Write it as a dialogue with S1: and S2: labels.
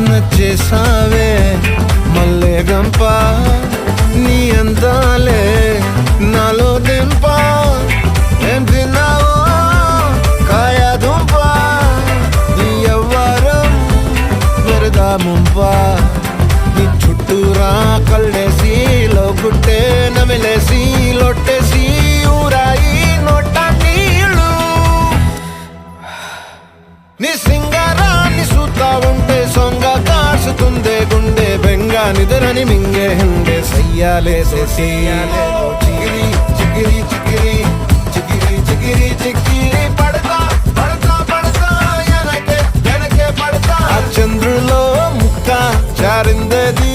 S1: నచ్చేసావే మల్లె గంప నీ అందాలే నాలో దింప ఏం తిన్నావో కాయ దుంప నీ ఎవ్వరం వరదా ముంప నీ చుట్టూరా కళ్ళేసి లోగుట్టే నమిలేసి లొట్టేసి ఊరాయి నోట నీళ్ళు నీ సింగారాన్ని చూతా ఉంటే సొంగ కాసుతుందే గుండె బెంగ నిదరని మింగే హండే సయ్యాలేసే చిగిరి చిగిరి చిగిరి చిగిరి చిగిరి చిగిరి పడతా పడతా పడతా ఎనకే ఎనకే పడతా చంద్రులో ముక్క చారిందేది